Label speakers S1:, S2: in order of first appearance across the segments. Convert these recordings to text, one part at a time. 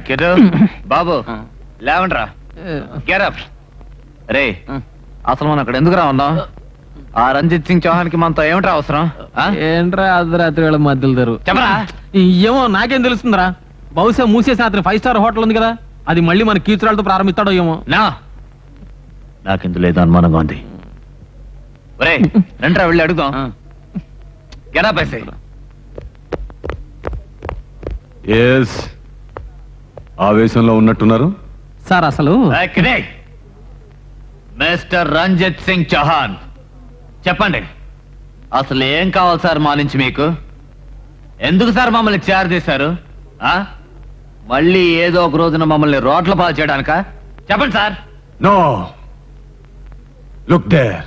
S1: కిరు బాబు లేవండ్రా getup రే అసలు మనం అక్కడ ఎందుకురా ఉన్నాం ఆ రంజిత్ సింగ్ చౌహాన్ కి మనతో ఏమిట్రా అవసరం
S2: ఏంట్రా అర్ధరాత్రి వేళ మధ్యలో
S1: చెప్పరా
S2: ఏమో నాకేం తెలుస్తుందిరా బహుశా మూసేసిన అతని 5 స్టార్ హోటల్ ఉంది కదా అది మళ్ళీ మన కీచురాలతో ప్రారంభిస్తాడో ఏమో
S1: నాకెందుకు లేదు అనుమానంగా ఉంది రండ్రా వెళ్ళి అడుగుదాం గెటప్ వేసే
S3: ఆవేశంలో ఉన్నట్టున్నారు
S2: సార్ అసలు
S1: మిస్టర్ రంజిత్ సింగ్ చౌహాన్ చెప్పండి అసలు ఏం కావాలి సార్ మా నుంచి మీకు ఎందుకు సార్ మమ్మల్ని చేరదీశారు మళ్ళీ ఏదో ఒక రోజున మమ్మల్ని రోడ్ల పాలు చేయడానిక చెప్పండి sir
S3: no look there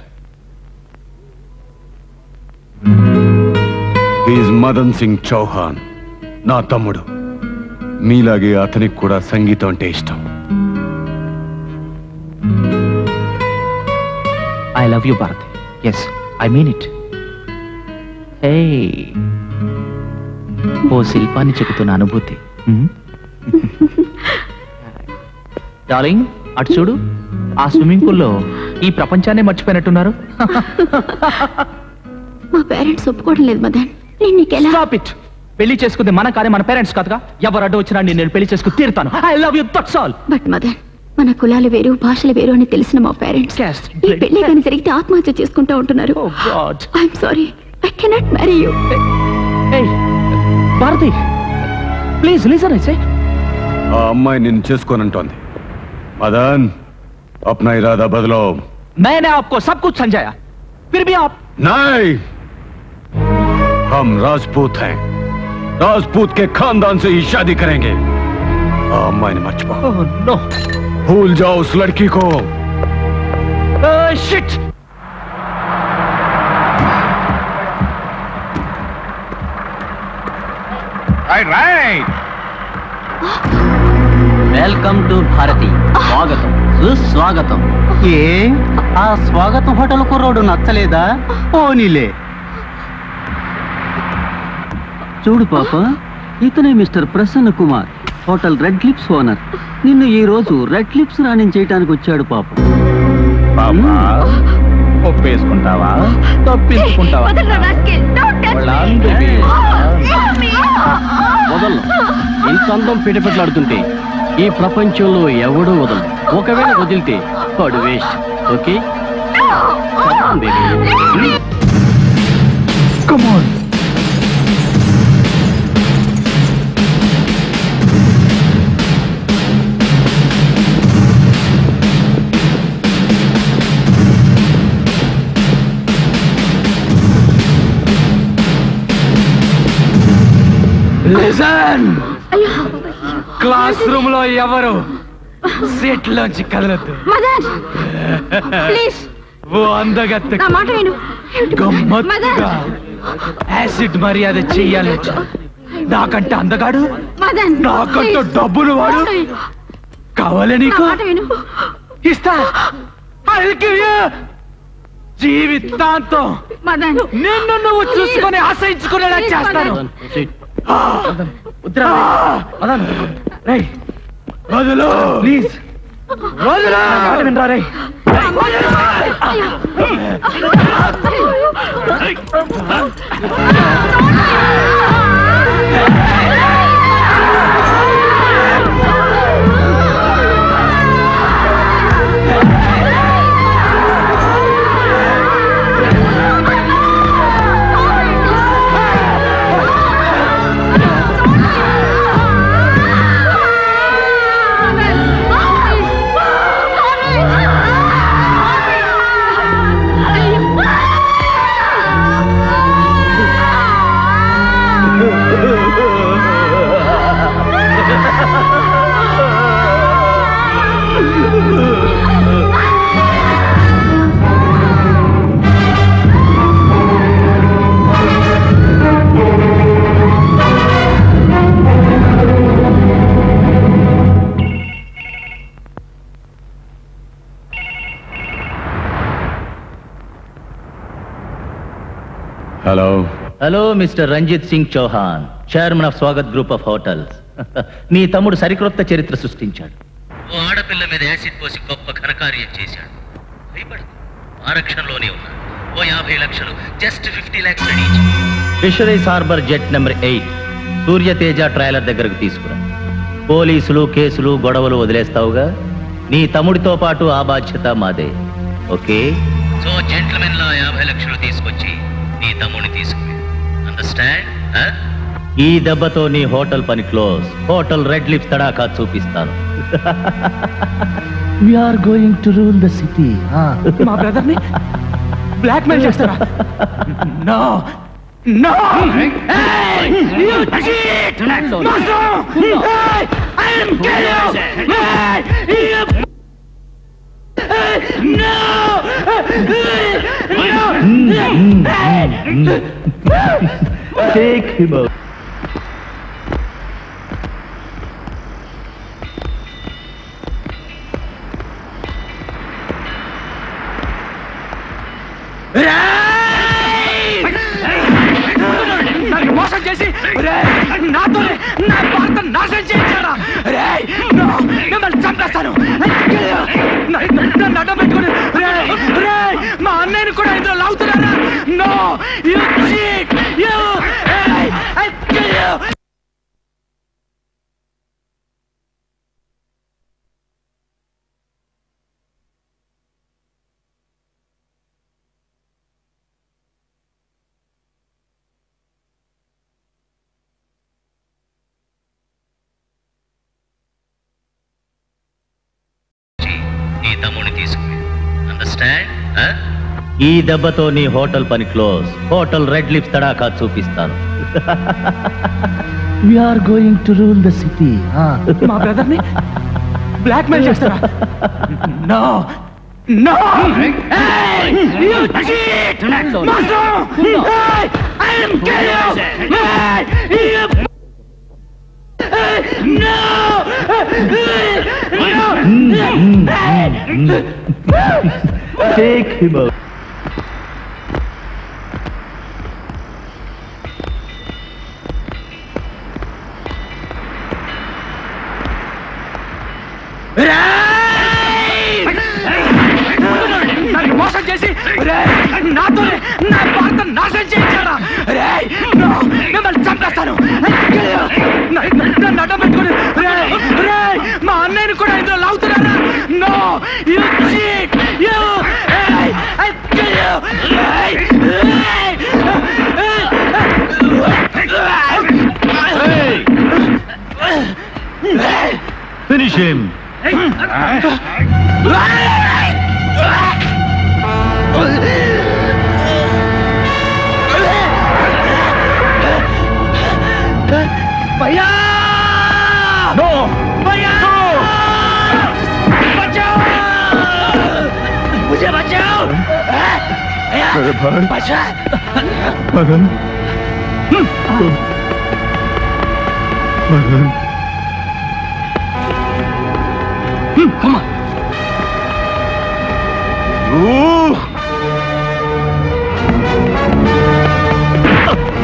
S3: he's Madan Singh Chauhan నా తమ్ముడు మీలాగే అతనికి కూడా సంగీతం అంటే ఇష్టం
S4: I love you Bharathi yes I mean it hey ఓ శిల్పాన్ని చెబుతున్న అనుభూతి డార్లింగ్ అటు చూడు ఆ స్విమ్మింగ్ పూల్లో ఈ ప్రపంచాన్ని మర్చిపోయినట్టున్నారు
S5: మా పేరెంట్స్ ఒప్పుకోవడం లేదు మదన్ నేను నీకెలా
S4: స్టాప్ ఇట్ పెళ్లి చేసుకుంది మన కానీ మన పేరెంట్స్ కాదుగా ఎవరు అడ్డు వచ్చినా నేను పెళ్లి చేసుకుని తీరుతాను I love you that's all
S5: but Madan మన కులాలు వేరు భాషలు వేరు అని తెలిసిన మా పేరెంట్స్ ఈ పెళ్లి కానీ జరిగితే ఆత్మహత్య చేసుకుంటూ ఉంటున్నారు I'm sorry I cannot marry you
S4: Bharati please listen I say
S3: ఆ అమ్మాయి నిన్ను చేసుకోనంటోంది మదన్ अपना इरादा बदलो
S4: मैंने आपको सब कुछ समझाया फिर भी आप
S3: नहीं हम राजपूत हैं राजपूत के खानदान से ही शादी करेंगे अम्मा ने मत पाओ
S4: नो
S3: भूल जाओ उस लड़की को
S4: shit
S1: right
S4: welcome to Bharati స్వాగతం సుస్వాగతం
S6: ఏ ఆ స్వాగతం హోటల్ కుర్రోడు నచ్చలేదా పోనీలే చూడు పాప ఇతనే mister Prasanna Kumar hotel red lips owner నిన్ను ఈ రోజు రెడ్ లిప్స్ రాణించేయటానికి వచ్చాడు పాప
S1: ఒప్పేసుకుంటావా తప్పించుకుంటావా
S6: వదలు ఇంత అందం పిటపెట్లాడుతుంటే ఈ ప్రపంచంలో ఎవడూ వదలదు ఒకవేళ వదిలితే వాడు waste okay
S4: come on listen class room లో ఎవరు సీట్ లోంచి కదలొద్దు ఓ అందగత్తె గమ్మత్తుగా యాసిడ్ మర్యాద చెయ్యాలి నాకంటే అందగాడు నాకంటే డబ్బులు వాడు కావాలి నీకు ఇస్తా జీవితాంతం నిన్ను నువ్వు చూసుకొని ఆశయించుకునేలా చేస్తాను వదలు ప్లీజ్ వదలు వినరా రే
S1: Hello, Mr. Ranjit Singh Chauhan, Chairman of Swagat Group of Hotels.
S7: నీ తమ్ముడు సరికొత్త చరిత్ర సృష్టించాడు. ఓ ఆడపిల్ల మీద యాసిడ్ పోసి గొప్ప ఘనకార్యం చేశాడు. భయపడదు, ఆరక్షణలోనే ఉన్నాడు. ఓ 50 లక్షలు, just 50 lakhs ready. Fisheries harbour jet number 8 Suryateja trailer దగ్గరకు తీసుకురా. పోలీసులు, కేసులు, గొడవలు వదిలేస్తావుగా. నీ తమ్ముడితో పాటు ఆ బాధ్యత మాదే. ఓకే? సో జెంట్మెన్ లా 50 లక్షలు తీసుకొచ్చి నీ తమ్ముడిని తీసుకుని. అండర్స్టాండ్? ఈ దెబ్బతో నీ హోటల్ పని క్లోజ్. హోటల్ రెడ్ లిప్స్ తడాకా చూపిస్తాను. We are going to rule the city.
S2: మా బ్రదర్ ని బ్లాక్ మెయిల్ చేస్తారా? No no. You cheat! Master! I am kill you! No!
S7: Take him out.
S2: నన్ను మోసం చేసి నాతోనే నా భర్త నాశనం చేయించారా? మిమ్మల్ని చంపేస్తాను. నన్ను అడ్డం పెట్టుకుని మా అన్నయ్యని కూడా ఇందులో లాగుతున్నారా? No, you cheat, you I kill you.
S7: ఈ దెబ్బతో నీ హోటల్ పని క్లోజ్. హోటల్ రెడ్ లిప్స్ తడాకా చూపిస్తాను. We are going to rule the city.
S2: మా బ్రదర్ ని బ్లాక్ మెయిల్ చేస్తారా? No no. You cheat! Master! I am kill you! No!
S7: Take him out.
S2: నన్ను మోసం చేసి నాతోనే నా భర్త నాశనం చేయించారా? మిమ్మల్ని చంపేస్తాను. నన్ను అడ్డం పెట్టుకుని మా అన్నయ్యని కూడా ఇందులో లాగుతున్నారా? No, you cheat, you I kill you.
S3: Finish him.
S2: भैया!
S3: No!
S2: भैया! बचाओ! मुझे बचाओ!
S3: मेरे भाई।
S2: बचा!
S3: मगन। मगन।
S2: Come on.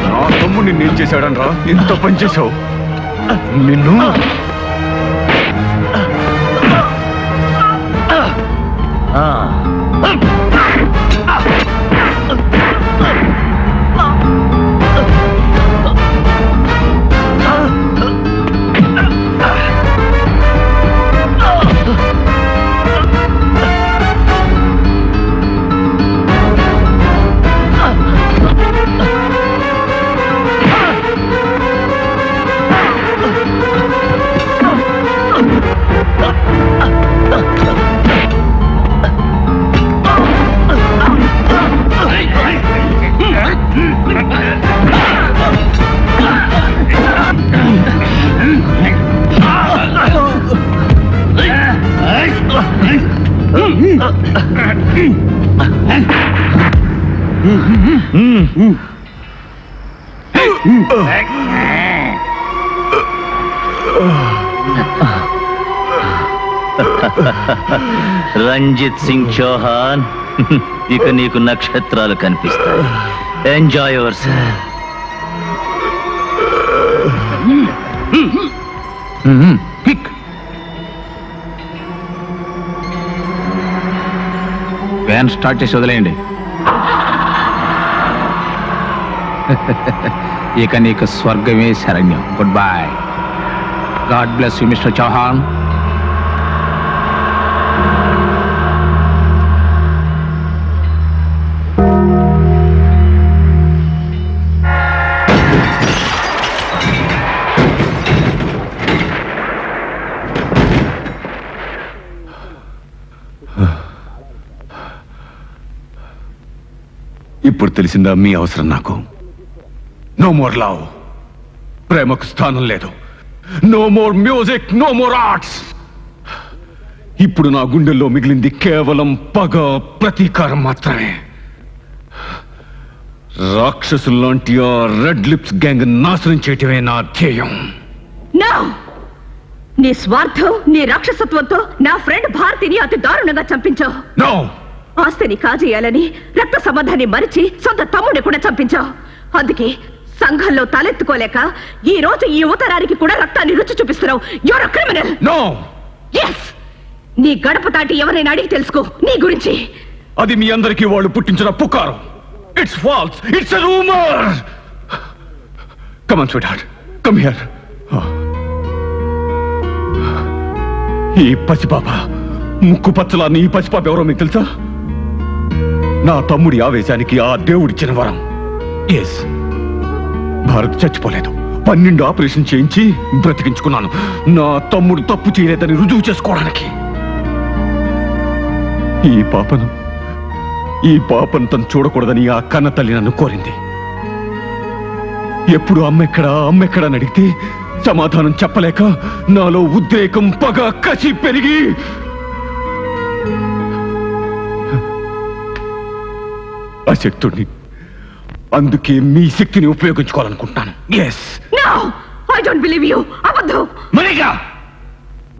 S3: నా తమ్ముడిని నేను చేశాడనరా? ఇంత పని చేశావు నిన్ను.
S7: రంజిత్ సింగ్ చౌహాన్, ఇక నీకు నక్షత్రాలు కనిపిస్తాయి. Enjoy yourself.
S3: Quick.
S1: Fan start చేసి వదిలేయండి. ఇక నీకు స్వర్గమే శరణ్యం. Goodbye. God bless you Mr Chauhan.
S3: ఇప్పుడు తెలిసిందా మీ అవసరం నాకు? నో మోర్ లవ్, ప్రేమకు స్థానం లేదు. No more music, no more arts. ఇప్పుడు నా గుండెల్లో మిగిలింది కేవలం పగ, ప్రతీకారం మాత్రమే. రాక్షసుల్లాంటి ఆ రెడ్ లిప్స్ గ్యాంగ్ నాశనం చేయటమే నా ధ్యేయం.
S5: నీ స్వార్థం, నీ రాక్షసత్వంతో నా ఫ్రెండ్ భారతిని అతి దారుణంగా చంపించావు.
S3: నో,
S5: ఆస్తిని కాజేయాలని రక్త సంబంధాన్ని మరిచి సొంత తమ్ముడిని కూడా చంపించావు. అందుకే సంఘంలో తలెత్తుకోలేక ఈ రోజు ఈ యువతరానికి కూడా రక్తాన్ని రుచి చూపిస్తున్నావు. You're a criminal.
S3: No.
S5: Yes, నీ గడప దాటి ఎవరైనా అడిగి తెలుసుకో నీ గురించి.
S3: అది మీ అందరికీ వాళ్ళు పుట్టించిన పుకారు. It's false, it's a rumour. Come on sweetheart, come here. ఈ పసిపాప, ముక్కు పచ్చలా నీ పసిపాప ఎవరో మీకు తెలుసా? నా తమ్ముడి ఆవేశానికి ఆ దేవుడిచ్చిన వరం. ఎస్, భారత్ చచ్చిపోలేదు. 12 ఆపరేషన్ చేయించి బ్రతికించుకున్నాను. నా తమ్ముడు తప్పు చేయలేదని రుజువు చేసుకోవడానికి. ఈ పాపను తను చూడకూడదని ఆ కన్న తల్లి నన్ను కోరింది. ఎప్పుడు అమ్మెక్కడా అని అడిగితే సమాధానం చెప్పలేక నాలో ఉద్రేకం, పగ, కసి పెరిగి అశక్తుడిని. అందుకే మీ శక్తిని ఉపయోగించుకోవాలనుకుంటున్నాను. Yes.
S5: No, I don't believe you. అబద్ధం.
S1: Manika,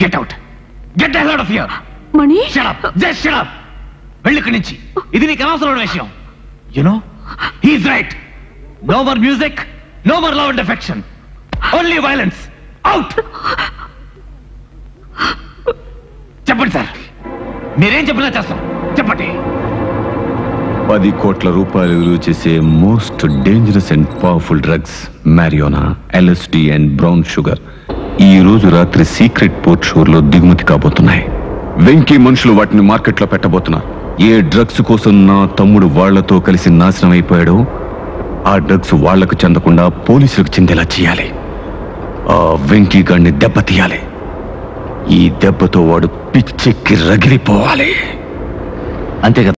S1: get out, get the hell out of here.
S5: Mani,
S1: shut up, just shut up. వెళ్ళి ఇక్కడి నుంచి. ఇది నీకు అనవసరమైన విషయం. You know, he is right. No more music, no more love and affection, only violence. Out. చెప్పండి sir, మీరేం చెప్పినా చేస్తాం. చెప్పండి.
S3: 10 కోట్ల రూపాయలు విలువ చేసే most dangerous and powerful drugs marijuana, LSD and brown sugar ఈ రోజు రాత్రి సీక్రెట్ పోర్ట్ షోర్లో దిగుమతి కాబోతున్నాయి. వెంకీ మనుషులు వాటిని మార్కెట్లో పెట్టబోతున్నారు. ఏ డ్రగ్స్ కోసం నా తమ్ముడు వాళ్లతో కలిసి నాశనం అయిపోయాడో ఆ డ్రగ్స్ వాళ్లకు చెందకుండా పోలీసులకు చెందేలా చేయాలి. ఆ వెంకీ గాడిని దెబ్బతీయాలి. ఈ దెబ్బతో వాడు పిచ్చెక్కి రగిలిపోవాలి.
S1: అంతే కదా.